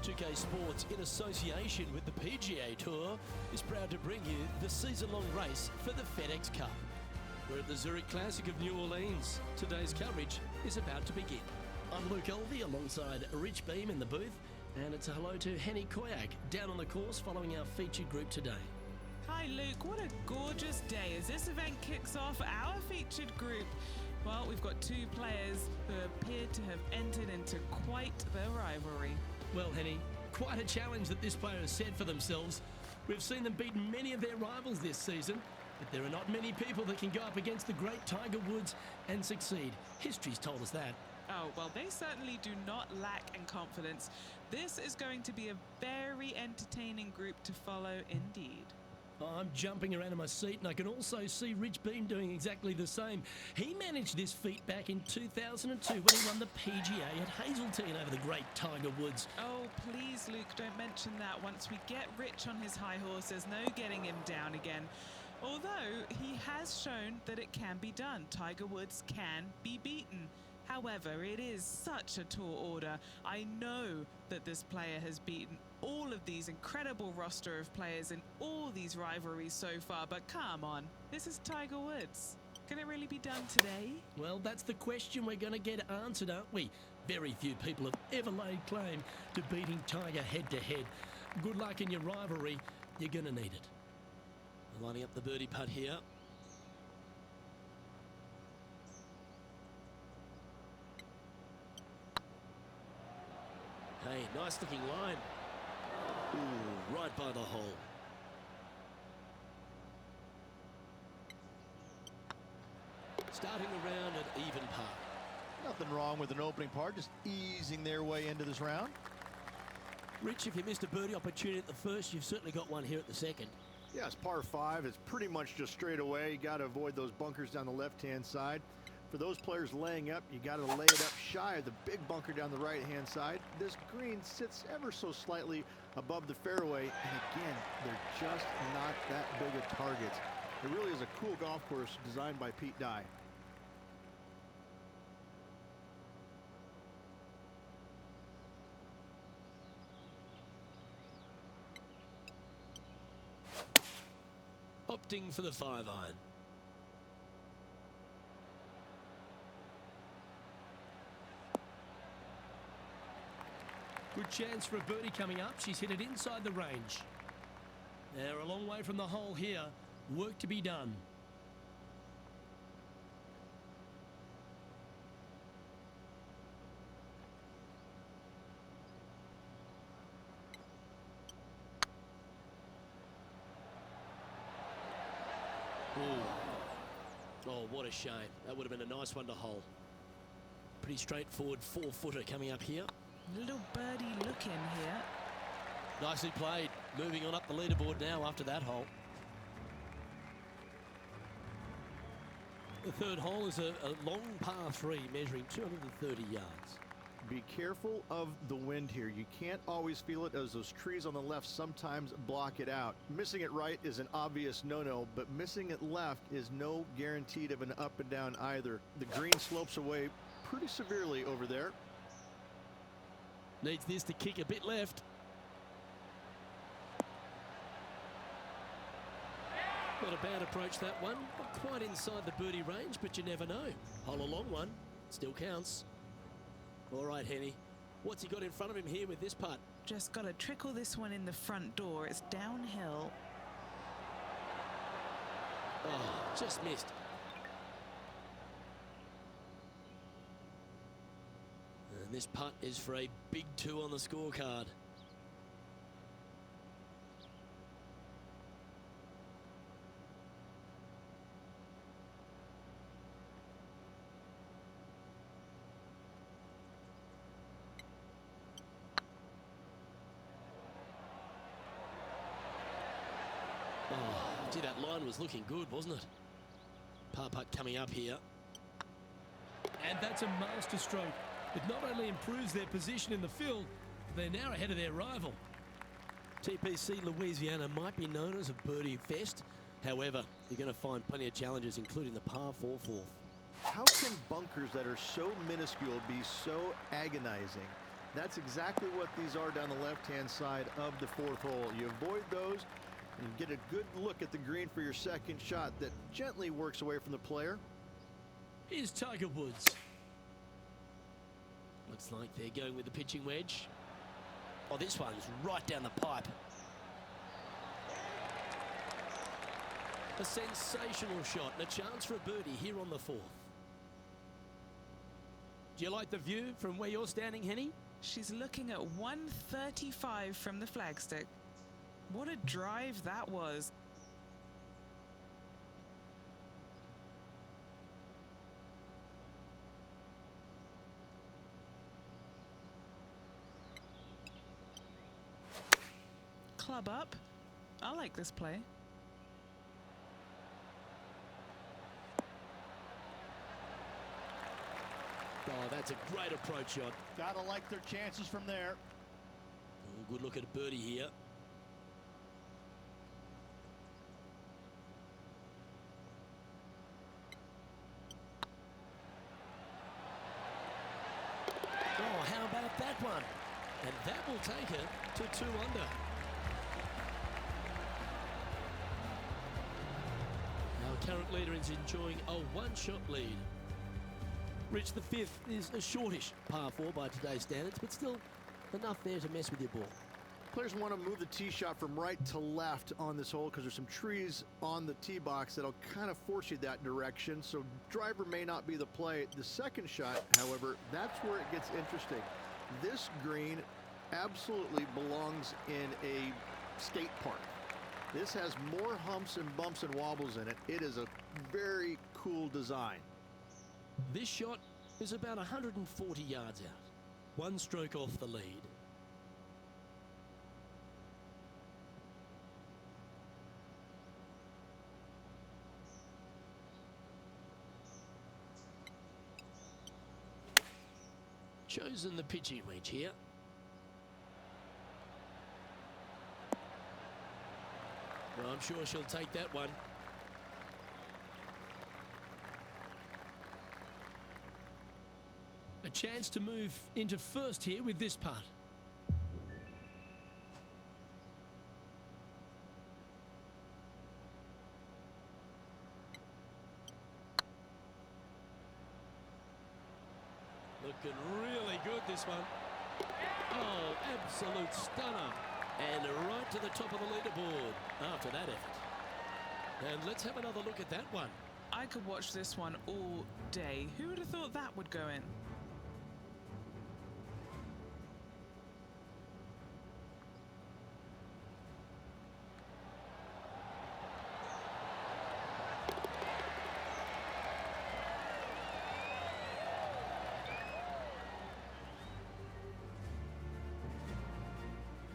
2K Sports, in association with the PGA Tour, is proud to bring you the season-long race for the FedEx Cup. We're at the Zurich Classic of New Orleans. Today's coverage is about to begin. I'm Luke Elvey alongside Rich Beam in the booth, and it's a hello to Henny Koyak down on the course following our featured group today. Hi Luke, what a gorgeous day as this event kicks off our featured group. Well, we've got two players who appear to have entered into quite the rivalry. Well, Henny, quite a challenge that this player has set for themselves. We've seen them beat many of their rivals this season, but there are not many people that can go up against the great Tiger Woods and succeed. History's told us that. Oh, well, they certainly do not lack in confidence. This is going to be a very entertaining group to follow indeed. I'm jumping around in my seat, and I can also see Rich Beam doing exactly the same. He managed this feat back in 2002 when he won the PGA at Hazeltine over the great Tiger Woods. Oh, please, Luke, don't mention that. Once we get Rich on his high horse, there's no getting him down again. Although he has shown that it can be done. Tiger Woods can be beaten. However, it is such a tall order. I know that this player has beaten all of these incredible roster of players in all these rivalries so far, but come on, this is Tiger Woods. Can it really be done today? Well, that's the question we're going to get answered, aren't we? Very few people have ever laid claim to beating Tiger head-to-head. Good luck in your rivalry. You're going to need it. Lining up the birdie putt here. Hey, nice looking line. Ooh, right by the hole. Starting the round at even par. Nothing wrong with an opening par, just easing their way into this round. Rich, if you missed a birdie opportunity at the first, you've certainly got one here at the second. Yeah, it's par 5. It's pretty much just straight away. You got to avoid those bunkers down the left-hand side. For those players laying up, you got to lay it up shy of the big bunker down the right-hand side. This green sits ever so slightly above the fairway, and again, they're just not that big of targets. It really is a cool golf course designed by Pete Dye. Opting for the 5-iron. Good chance for a birdie coming up. She's hit it inside the range. They're a long way from the hole here. Work to be done. Oh, what a shame. That would have been a nice one to hole. Pretty straightforward 4-footer coming up here. Little birdie look in here. Nicely played. Moving on up the leaderboard now after that hole. The third hole is a long par 3 measuring 230 yards. Be careful of the wind here. You can't always feel it as those trees on the left sometimes block it out. Missing it right is an obvious no-no, but missing it left is no guaranteed of an up and down either. The green slopes away pretty severely over there. Needs this to kick a bit left. Not a bad approach, that one. Not quite inside the birdie range, but you never know. Hole a long one. Still counts. All right, Henny. What's he got in front of him here with this putt? Just got to trickle this one in the front door. It's downhill. Oh, just missed. And this putt is for a big 2 on the scorecard. Oh, gee, that line was looking good, wasn't it? Par putt coming up here. And that's a master stroke. It not only improves their position in the field, they're now ahead of their rival. TPC Louisiana might be known as a birdie fest. However, you're going to find plenty of challenges, including the par 4 fourth. How can bunkers that are so minuscule be so agonizing? That's exactly what these are down the left-hand side of the fourth hole. You avoid those and you get a good look at the green for your second shot that gently works away from the player. Here's Tiger Woods. Looks like they're going with the pitching wedge. Oh, this one's right down the pipe. A sensational shot and a chance for a birdie here on the fourth. Do you like the view from where you're standing, Henny? She's looking at 135 from the flagstick. What a drive that was. Club up. I like this play. Oh, that's a great approach shot. Gotta like their chances from there. Oh, good look at a birdie here. Oh, how about that one? And that will take her to 2 under. Our current leader is enjoying a 1-shot lead. Rich, the fifth is a shortish par 4 by today's standards, but still enough there to mess with your ball. Players want to move the tee shot from right to left on this hole because there's some trees on the tee box that'll kind of force you that direction, so driver may not be the play. The second shot, however, that's where it gets interesting. This green absolutely belongs in a skate park. This has more humps and bumps and wobbles in it. It is a very cool design. This shot is about 140 yards out. 1 stroke off the lead. Chosen the pitching wedge here. Well, I'm sure she'll take that one. A chance to move into first here with this putt. Looking really good, this one. Oh, absolute stunner. And right to the top of the leaderboard after that effort. And let's have another look at that one. I could watch this one all day. Who would have thought that would go in?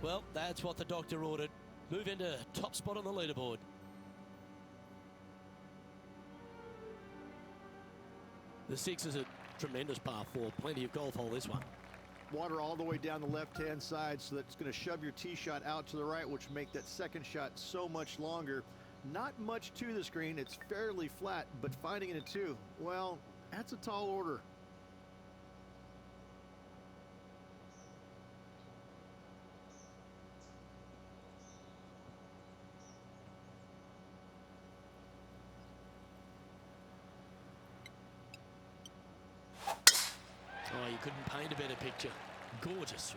Well, that's what the doctor ordered. Move into top spot on the leaderboard. The 6 is a tremendous par 4. Plenty of golf hole, this one. Water all the way down the left-hand side, so that's going to shove your tee shot out to the right, which will make that second shot so much longer. Not much to this green. It's fairly flat, but finding it a 2, well, that's a tall order. Oh, you couldn't paint a better picture. Gorgeous.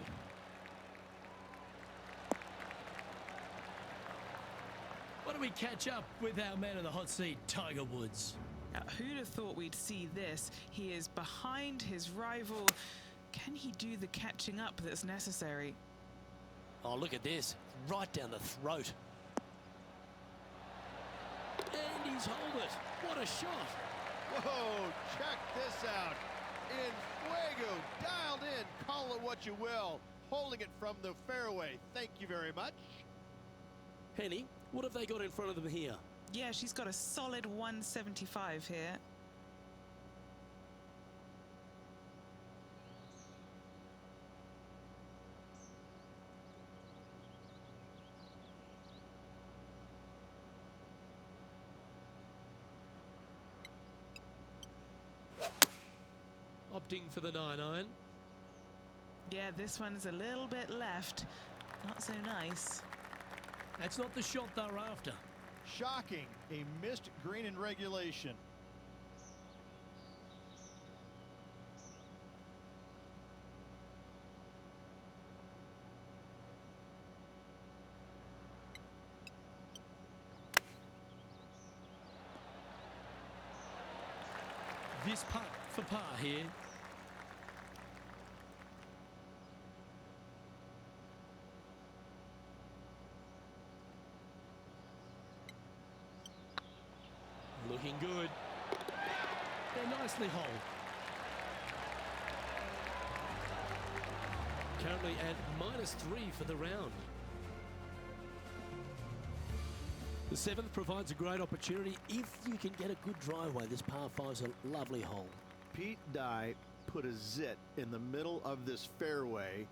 Why don't we catch up with our man in the hot seat, Tiger Woods? Now, who'd have thought we'd see this? He is behind his rival. Can he do the catching up that's necessary? Oh, look at this. Right down the throat. And he's holed it. What a shot. Whoa, check this out. In fuego, dialed in, call it what you will. Holding it from the fairway. Thank you very much. Henny, what have they got in front of them here? Yeah, she's got a solid 175 here. Opting for the 9-iron. Yeah, this one's a little bit left. Not so nice. That's not the shot they're after. Shocking, a missed green in regulation. This putt for par here. Looking good. They're nicely holed. Currently at -3 for the round. The 7th provides a great opportunity if you can get a good driveway. This par 5's a lovely hole. Pete Dye put a zit in the middle of this fairway,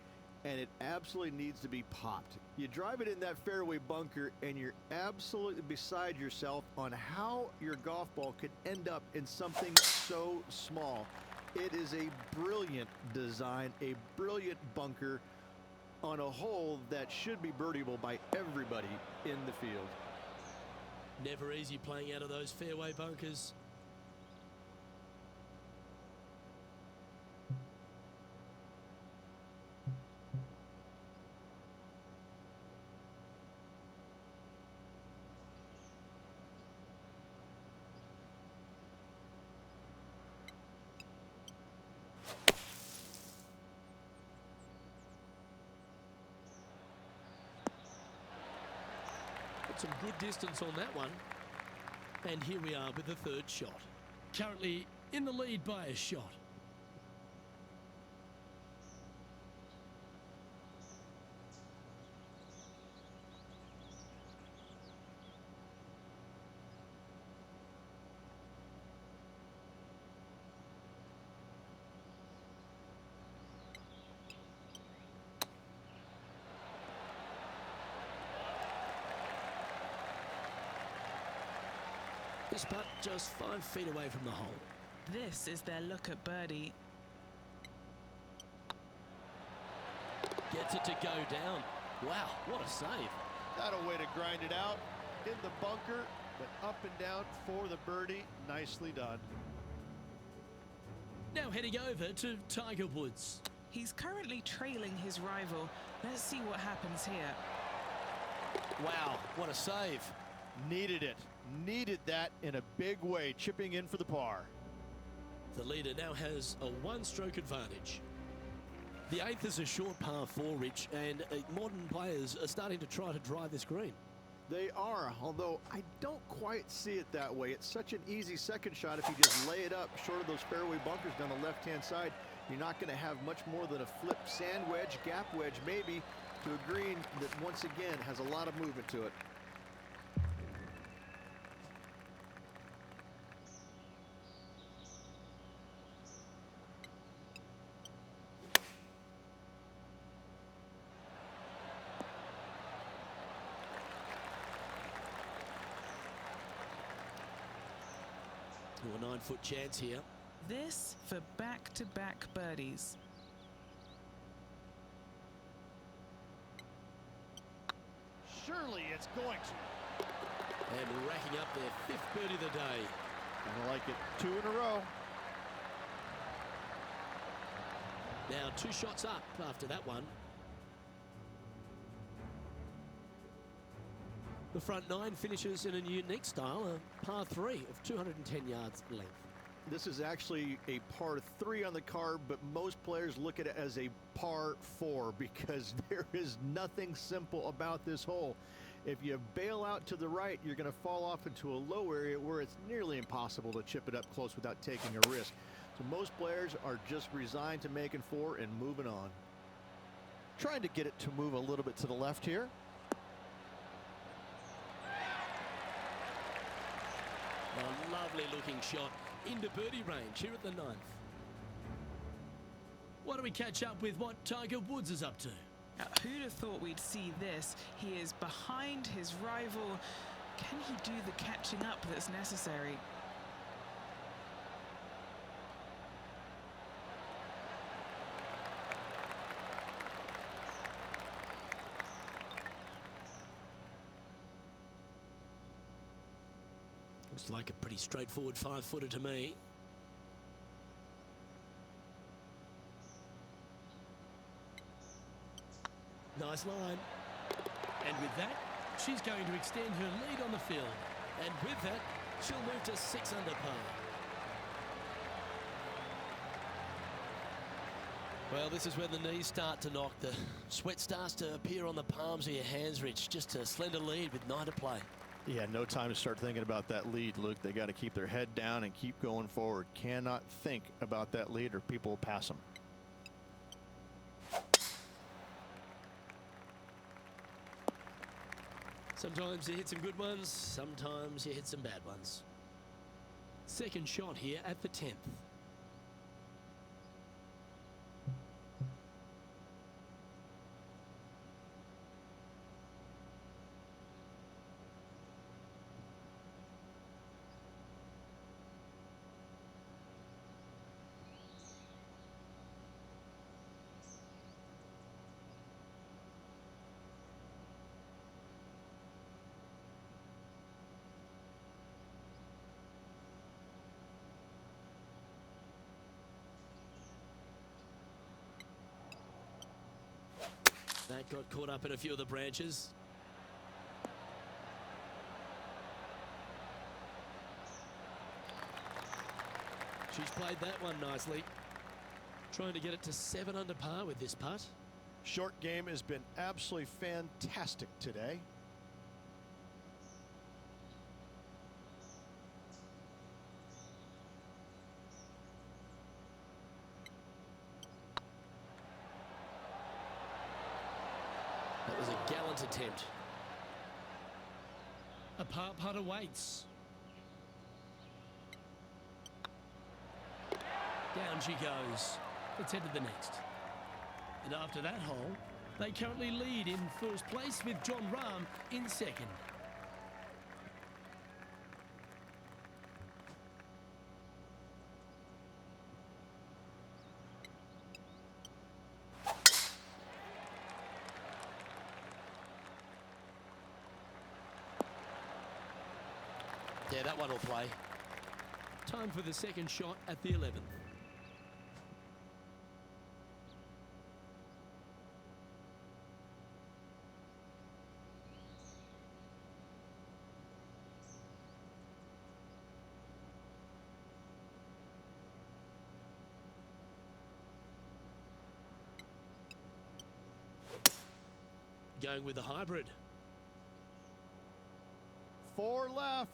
and it absolutely needs to be popped. You drive it in that fairway bunker, and you're absolutely beside yourself on how your golf ball could end up in something so small. It is a brilliant design, a brilliant bunker on a hole that should be birdieable by everybody in the field. Never easy playing out of those fairway bunkers. Some good distance on that one. And here we are with the 3rd shot. Currently in the lead by a shot. This putt just 5 feet away from the hole. This is their look at birdie. Gets it to go down. Wow, what a save. That'll way to grind it out in the bunker, but up and down for the birdie. Nicely done. Now heading over to Tiger Woods. He's currently trailing his rival. Let's see what happens here. Wow, what a save. Needed it. Needed that in a big way, chipping in for the par. The leader now has a 1-stroke advantage. The 8th is a short par 4, Rich, and modern players are starting to try to drive this green. They are, although I don't quite see it that way. It's such an easy second shot if you just lay it up short of those fairway bunkers down the left-hand side. You're not going to have much more than a flip sand wedge, gap wedge maybe, to a green that once again has a lot of movement to it. A 9-foot chance here. This for back-to-back birdies. Surely it's going to. And racking up their 5th birdie of the day. I like it. 2 in a row. Now 2 shots up after that one. The front 9 finishes in a unique style, a par 3 of 210 yards length. This is actually a par 3 on the card, but most players look at it as a par 4 because there is nothing simple about this hole. If you bail out to the right, you're going to fall off into a low area where it's nearly impossible to chip it up close without taking a risk. So most players are just resigned to making 4 and moving on. Trying to get it to move a little bit to the left here. A lovely looking shot into birdie range here at the 9th. Why don't we catch up with what Tiger Woods is up to? Now, who'd have thought we'd see this? He is behind his rival. Can he do the catching up that's necessary? Looks like a pretty straightforward 5-footer to me. Nice line. And with that, she's going to extend her lead on the field. And with that, she'll move to 6 under par. Well, this is when the knees start to knock. The sweat starts to appear on the palms of your hands, Rich. Just a slender lead with 9 to play. Yeah, no time to start thinking about that lead, Luke. They got to keep their head down and keep going forward. Cannot think about that lead or people will pass them. Sometimes you hit some good ones, sometimes you hit some bad ones. Second shot here at the 10th. That got caught up in a few of the branches. She's played that one nicely. Trying to get it to 7 under par with this putt. Short game has been absolutely fantastic today. That was a gallant attempt. A par putt awaits. Down she goes. Let's head to the next. And after that hole, they currently lead in first place with John Rahm in second. Yeah, that one will play. Time for the second shot at the 11th. Going with the hybrid. 4 left.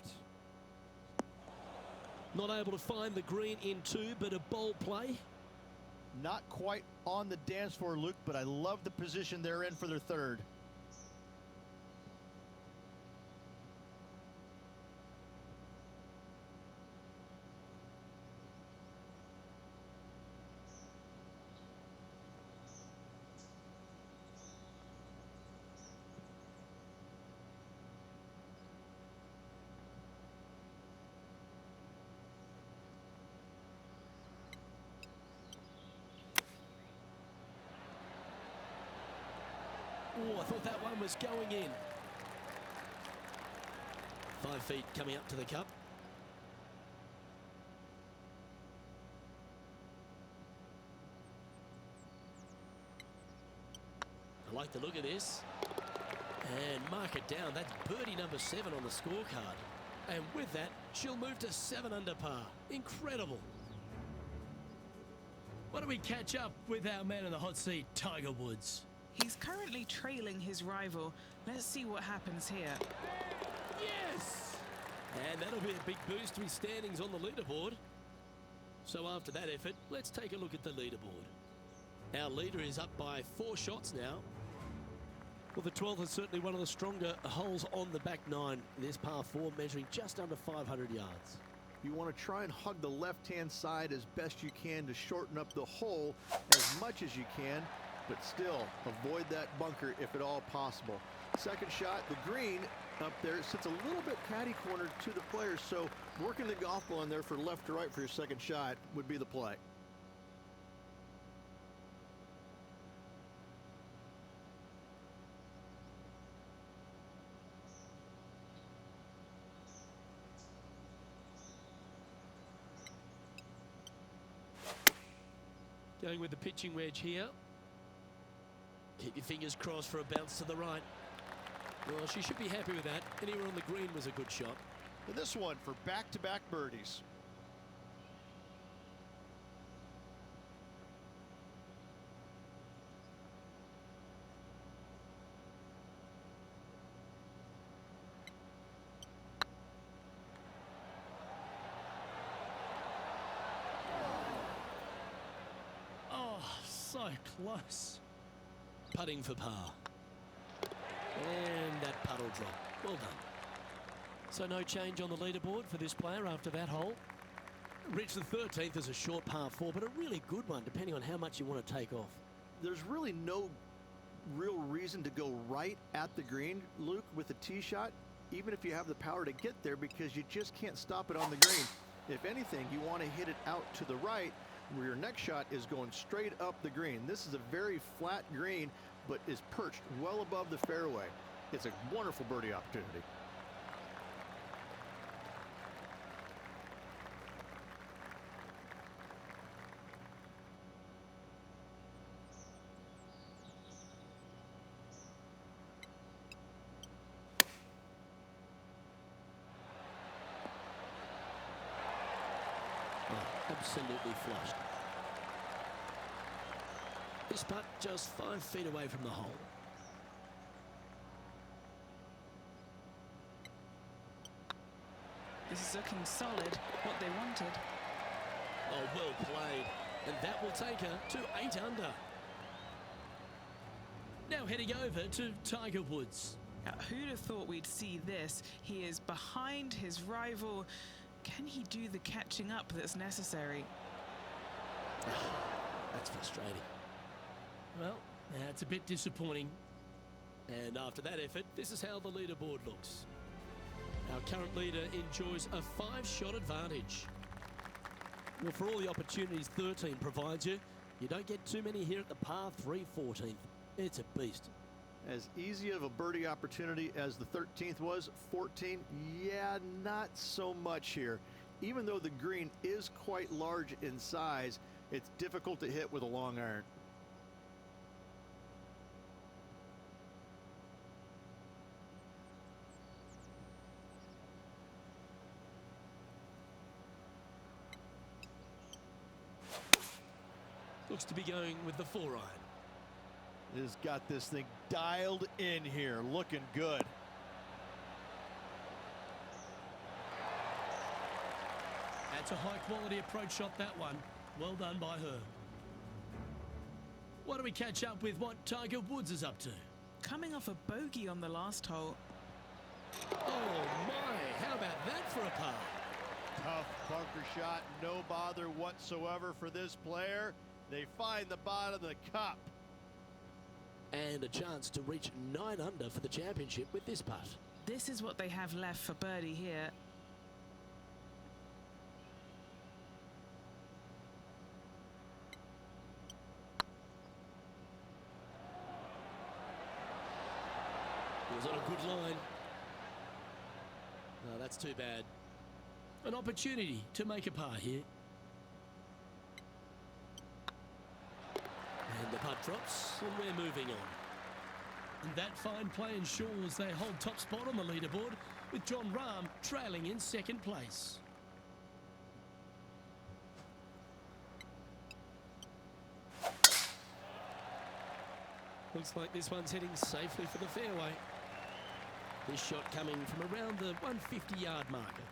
Not able to find the green in 2, but a bold play. Not quite on the dance floor, Luke, but I love the position they're in for their third. Oh, I thought that one was going in. 5 feet coming up to the cup. I like the look of this. And mark it down. That's birdie number 7 on the scorecard. And with that, she'll move to 7 under par. Incredible. Why don't we catch up with our man in the hot seat, Tiger Woods? He's currently trailing his rival. Let's see what happens here. Yes! And that'll be a big boost to his standings on the leaderboard. So after that effort, let's take a look at the leaderboard. Our leader is up by 4 shots now. Well, the 12th is certainly one of the stronger holes on the back 9. This par 4 measuring just under 500 yards. You want to try and hug the left-hand side as best you can to shorten up the hole as much as you can, but still avoid that bunker if at all possible. Second shot, the green up there sits a little bit catty cornered to the players, so working the golf ball in there for left to right for your second shot would be the play. Going with the pitching wedge here. Keep your fingers crossed for a bounce to the right. Well, she should be happy with that. Anywhere on the green was a good shot. And this one for back-to-back birdies. Oh, so close. Putting for par. And that puddle drop. Well done. So no change on the leaderboard for this player after that hole. Reached the 13th as a short par 4, but a really good one depending on how much you want to take off. There's really no real reason to go right at the green, Luke, with a tee shot, even if you have the power to get there, because you just can't stop it on the green. If anything, you want to hit it out to the right, where your next shot is going straight up the green. This is a very flat green, but is perched well above the fairway. It's a wonderful birdie opportunity. Absolutely flushed. This putt just 5 feet away from the hole. This is looking solid, what they wanted. Oh, well played. And that will take her to 8 under. Now heading over to Tiger Woods. Now, who'd have thought we'd see this? He is behind his rival. Can he do the catching up that's necessary? That's frustrating. Well, that's a bit disappointing. And after that effort, this is how the leaderboard looks. Our current leader enjoys a 5-shot advantage. Well, for all the opportunities 13 provides you, you don't get too many here at the par 3 14th. It's a beast. As easy of a birdie opportunity as the 13th was, 14, yeah, not so much here. Even though the green is quite large in size, it's difficult to hit with a long iron. Looks to be going with the 4-iron. Has got this thing dialed in here, looking good. That's a high-quality approach shot, that one. Well done by her. Why don't we catch up with what Tiger Woods is up to? Coming off a bogey on the last hole. Oh, my. How about that for a par? Tough bunker shot, no bother whatsoever for this player. They find the bottom of the cup. And a chance to reach 9 under for the championship with this putt. This is what they have left for birdie here. It was on a good line. No, that's too bad. An opportunity to make a par here. And the putt drops, and we're moving on. And that fine play ensures they hold top spot on the leaderboard, with John Rahm trailing in 2nd place. Looks like this one's heading safely for the fairway. This shot coming from around the 150-yard marker.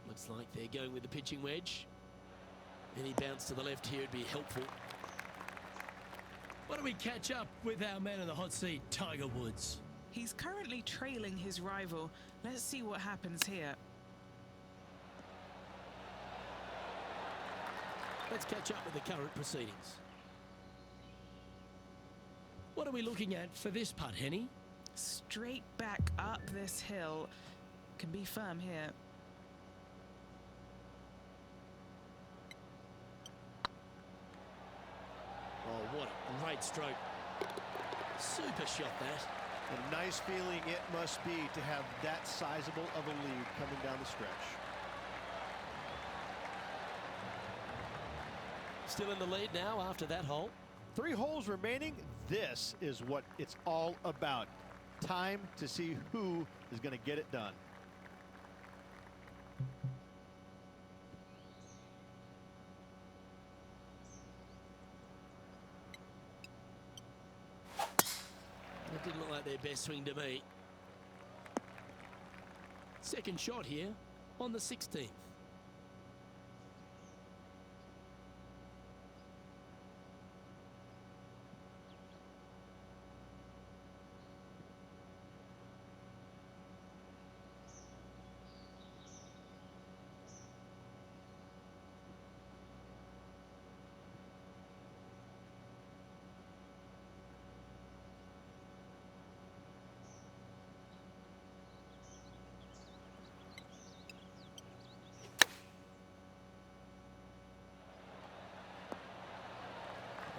Looks like they're going with the pitching wedge. Any bounce to the left here would be helpful. Why don't we catch up with our man in the hot seat, Tiger Woods? He's currently trailing his rival. Let's see what happens here. Let's catch up with the current proceedings. What are we looking at for this putt, Henny? Straight back up this hill. Can be firm here. Oh, what a great stroke. Super shot, that. A nice feeling it must be to have that sizable of a lead coming down the stretch. Still in the lead now after that hole. 3 holes remaining. This is what it's all about. Time to see who is going to get it done. That didn't look like their best swing to me. Second shot here on the 16th.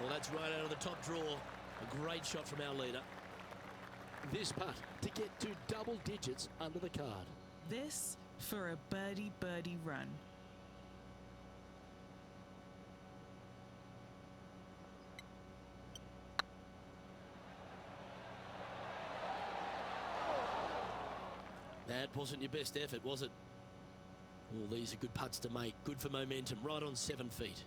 Well, that's right out of the top draw. A great shot from our leader. This putt to get to double digits under the card. This for a birdie run. That wasn't your best effort, was it? Well, these are good putts to make. Good for momentum. Right on 7 feet.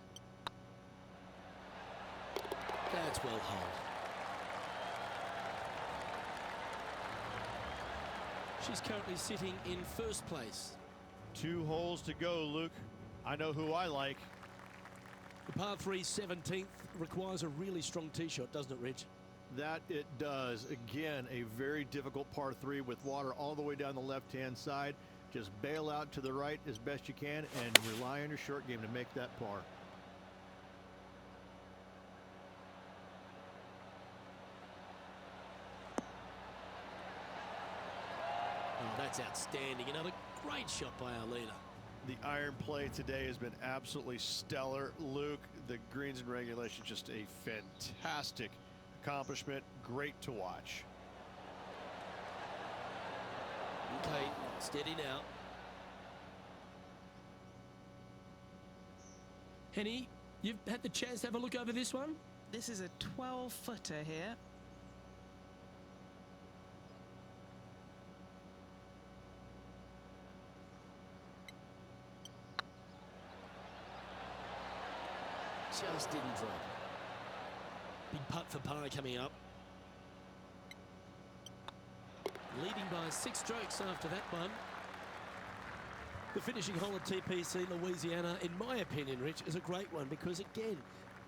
That's well holed. She's currently sitting in first place. 2 holes to go, Luke. I know who I like. The par 3 17th requires a really strong tee shot, doesn't it, Rich? That it does. Again, a very difficult par 3 with water all the way down the left-hand side. Just bail out to the right as best you can and rely on your short game to make that par. Oh, that's outstanding. Another great shot by our leader. The iron play today has been absolutely stellar, Luke. The greens and regulation, just a fantastic accomplishment. Great to watch. Okay, steady now. Henny, you've had the chance to have a look over this one? This is a 12-footer here. Just didn't drop. Big putt for par coming up. Leading by 6 strokes after that one. The finishing hole at TPC Louisiana, in my opinion, Rich, is a great one because, again,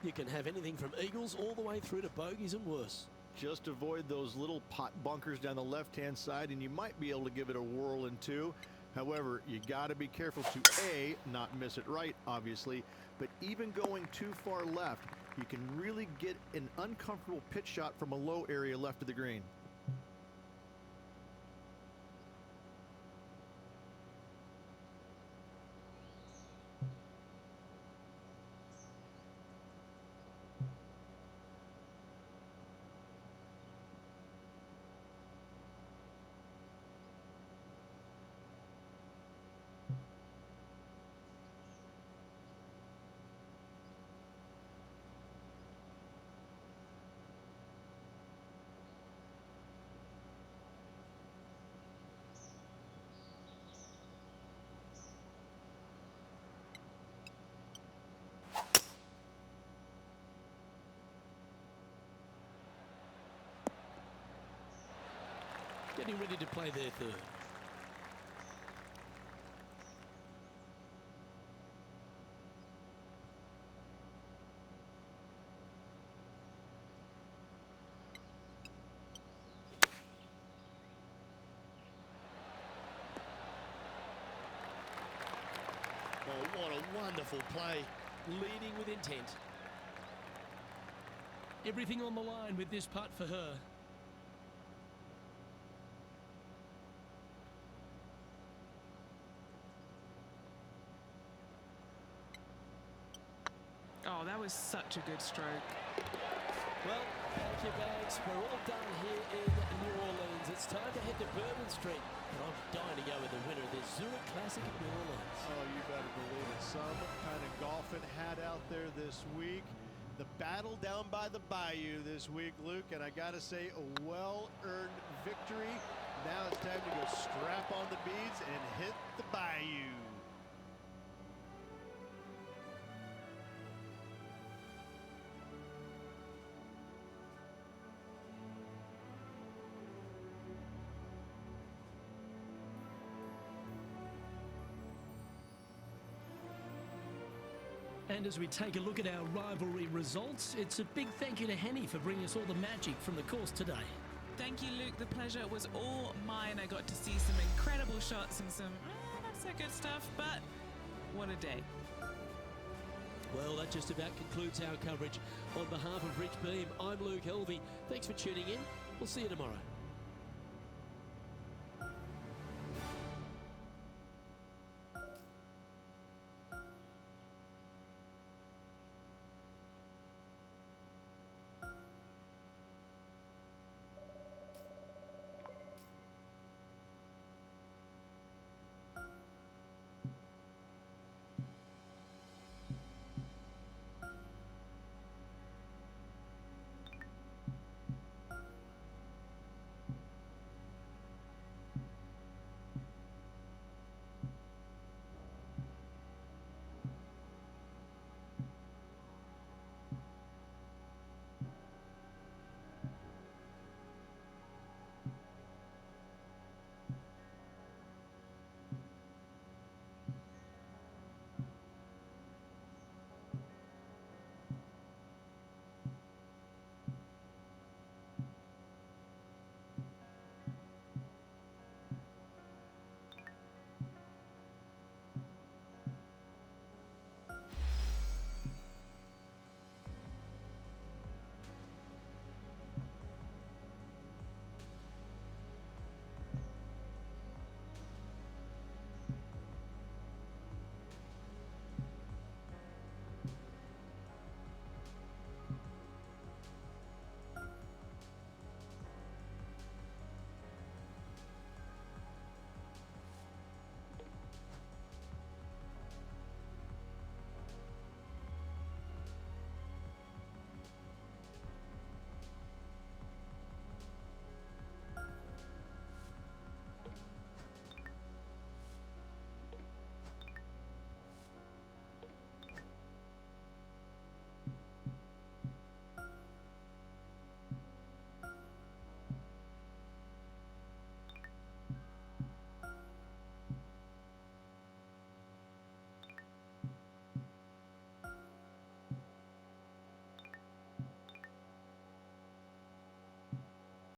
you can have anything from eagles all the way through to bogeys and worse. Just avoid those little pot bunkers down the left-hand side, and you might be able to give it a whirl in 2. However, you got to be careful to A, not miss it right, obviously, but even going too far left, you can really get an uncomfortable pitch shot from a low area left of the green. Getting ready to play their third. Oh, what a wonderful play. Leading with intent. Everything on the line with this putt for her. Oh, that was such a good stroke. Well, thank you, Bags. We're all done here in New Orleans. It's time to head to Bourbon Street. And I'm dying to go with the winner of this Zurich Classic in New Orleans. Oh, you better believe it. Some kind of golfing hat out there this week. The battle down by the bayou this week, Luke, and I gotta say, a well-earned victory. Now it's time to go strap on the beads and hit the bayou. And as we take a look at our rivalry results, it's a big thank you to Henny for bringing us all the magic from the course today. Thank you, Luke. The pleasure was all mine. I got to see some incredible shots and some not so good stuff, but what a day. Well, that just about concludes our coverage. On behalf of Rich Beam, I'm Luke Helvey. Thanks for tuning in. We'll see you tomorrow.